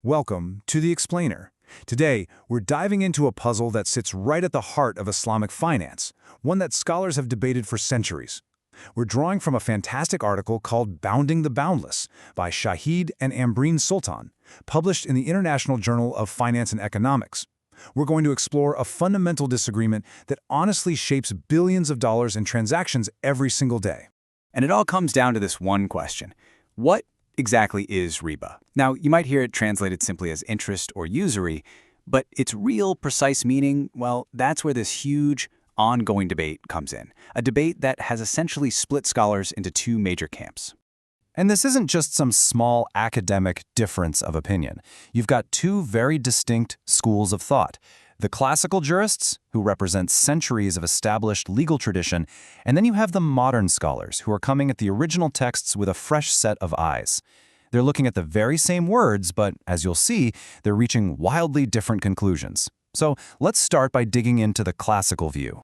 Welcome to The Explainer. Today, we're diving into a puzzle that sits right at the heart of Islamic finance, one that scholars have debated for centuries. We're drawing from a fantastic article called Bounding the Boundless by Shahid and Ambreen Sultan, published in the International Journal of Finance and Economics. We're going to explore a fundamental disagreement that honestly shapes billions of dollars in transactions every single day. And it all comes down to this one question. What exactly is RIBA? Now, you might hear it translated simply as interest or usury, but its real, precise meaning, well, that's where this huge, ongoing debate comes in. A debate that has essentially split scholars into two major camps. And this isn't just some small academic difference of opinion. You've got two very distinct schools of thought. The classical jurists, who represent centuries of established legal tradition, and then you have the modern scholars, who are coming at the original texts with a fresh set of eyes. They're looking at the very same words, but as you'll see, they're reaching wildly different conclusions. So let's start by digging into the classical view.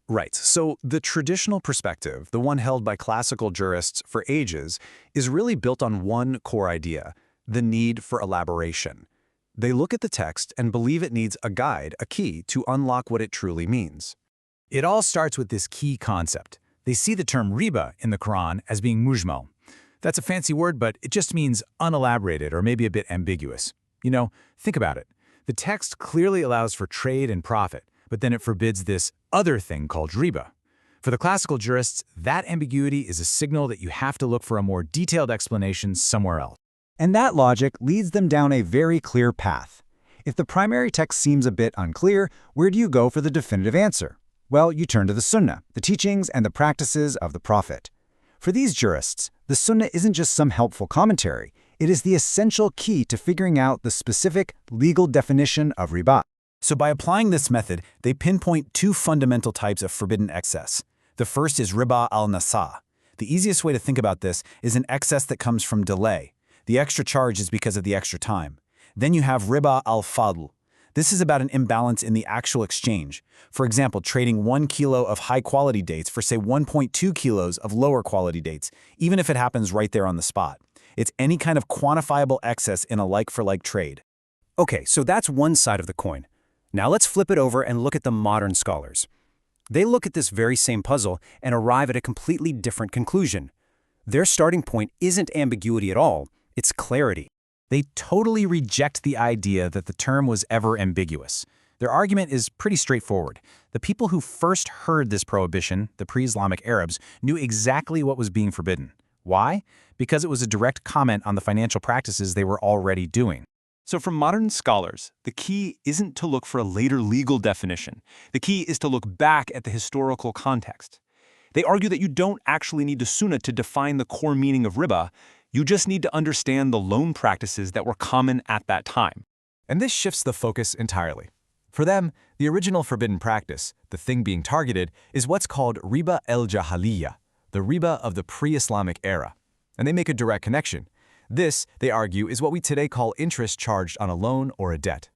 Right, so the traditional perspective, the one held by classical jurists for ages, is really built on one core idea: the need for elaboration. They look at the text and believe it needs a guide, a key, to unlock what it truly means. It all starts with this key concept. They see the term riba in the Quran as being mujmal. That's a fancy word, but it just means unelaborated or maybe a bit ambiguous. Think about it. The text clearly allows for trade and profit, but then it forbids this other thing called riba. For the classical jurists, that ambiguity is a signal that you have to look for a more detailed explanation somewhere else. And that logic leads them down a very clear path. If the primary text seems a bit unclear, where do you go for the definitive answer? Well, you turn to the Sunnah, the teachings and the practices of the Prophet. For these jurists, the Sunnah isn't just some helpful commentary. It is the essential key to figuring out the specific legal definition of riba. So by applying this method, they pinpoint two fundamental types of forbidden excess. The first is riba al-nasa. The easiest way to think about this is an excess that comes from delay. The extra charge is because of the extra time. Then you have riba al-fadl. This is about an imbalance in the actual exchange. For example, trading 1 kilo of high-quality dates for, say, 1.2 kilos of lower-quality dates, even if it happens right there on the spot. It's any kind of quantifiable excess in a like-for-like trade. Okay, so that's one side of the coin. Now let's flip it over and look at the modern scholars. They look at this very same puzzle and arrive at a completely different conclusion. Their starting point isn't ambiguity at all. It's clarity. They totally reject the idea that the term was ever ambiguous. Their argument is pretty straightforward. The people who first heard this prohibition, the pre-Islamic Arabs, knew exactly what was being forbidden. Why? Because it was a direct comment on the financial practices they were already doing. So for modern scholars, the key isn't to look for a later legal definition. The key is to look back at the historical context. They argue that you don't actually need the Sunnah to define the core meaning of riba. You just need to understand the loan practices that were common at that time. And this shifts the focus entirely. For them, the original forbidden practice, the thing being targeted, is what's called riba el-jahiliya, the riba of the pre-Islamic era. And they make a direct connection. This, they argue, is what we today call interest charged on a loan or a debt.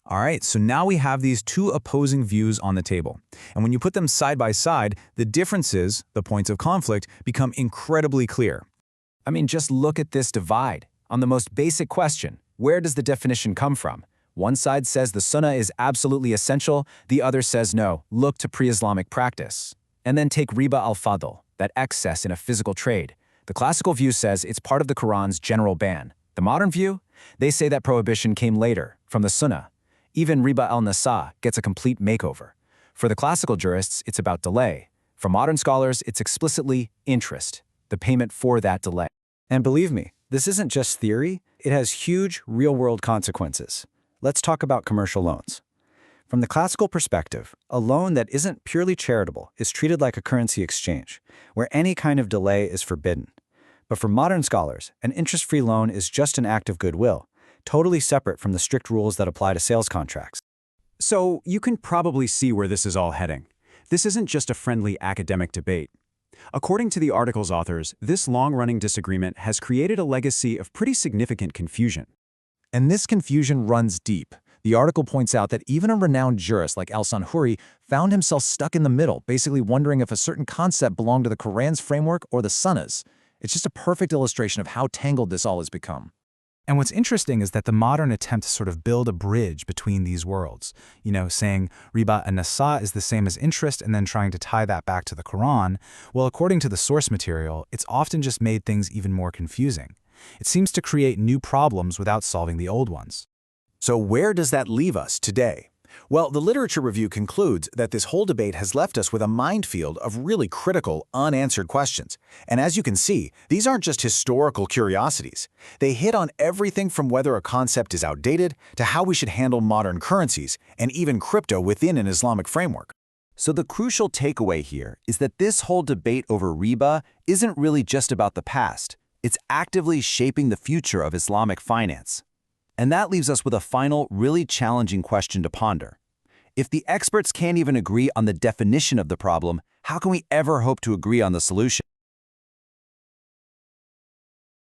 All right, so now we have these two opposing views on the table. And when you put them side by side, the differences, the points of conflict, become incredibly clear. I mean, just look at this divide. On the most basic question, where does the definition come from? One side says the Sunnah is absolutely essential, the other says no, look to pre-Islamic practice. And then take riba al-fadl, that excess in a physical trade. The classical view says it's part of the Quran's general ban. The modern view? They say that prohibition came later, from the Sunnah. Even riba al-nasa gets a complete makeover. For the classical jurists, it's about delay. For modern scholars, it's explicitly interest, the payment for that delay. And believe me, this isn't just theory. It has huge, real-world consequences. Let's talk about commercial loans. From the classical perspective, a loan that isn't purely charitable is treated like a currency exchange, where any kind of delay is forbidden. But for modern scholars, an interest-free loan is just an act of goodwill, totally separate from the strict rules that apply to sales contracts. So you can probably see where this is all heading. This isn't just a friendly academic debate. According to the article's authors, this long-running disagreement has created a legacy of pretty significant confusion. And this confusion runs deep. The article points out that even a renowned jurist like al-Sanhuri found himself stuck in the middle, basically wondering if a certain concept belonged to the Quran's framework or the Sunnah's. It's just a perfect illustration of how tangled this all has become. And what's interesting is that the modern attempt to sort of build a bridge between these worlds, saying riba and nasa is the same as interest and then trying to tie that back to the Quran, well, according to the source material, it's often just made things even more confusing. It seems to create new problems without solving the old ones. So where does that leave us today? Well, the literature review concludes that this whole debate has left us with a minefield of really critical, unanswered questions. And as you can see, these aren't just historical curiosities. They hit on everything from whether a concept is outdated to how we should handle modern currencies and even crypto within an Islamic framework. So the crucial takeaway here is that this whole debate over riba isn't really just about the past. It's actively shaping the future of Islamic finance. And that leaves us with a final, really challenging question to ponder. If the experts can't even agree on the definition of the problem, how can we ever hope to agree on the solution?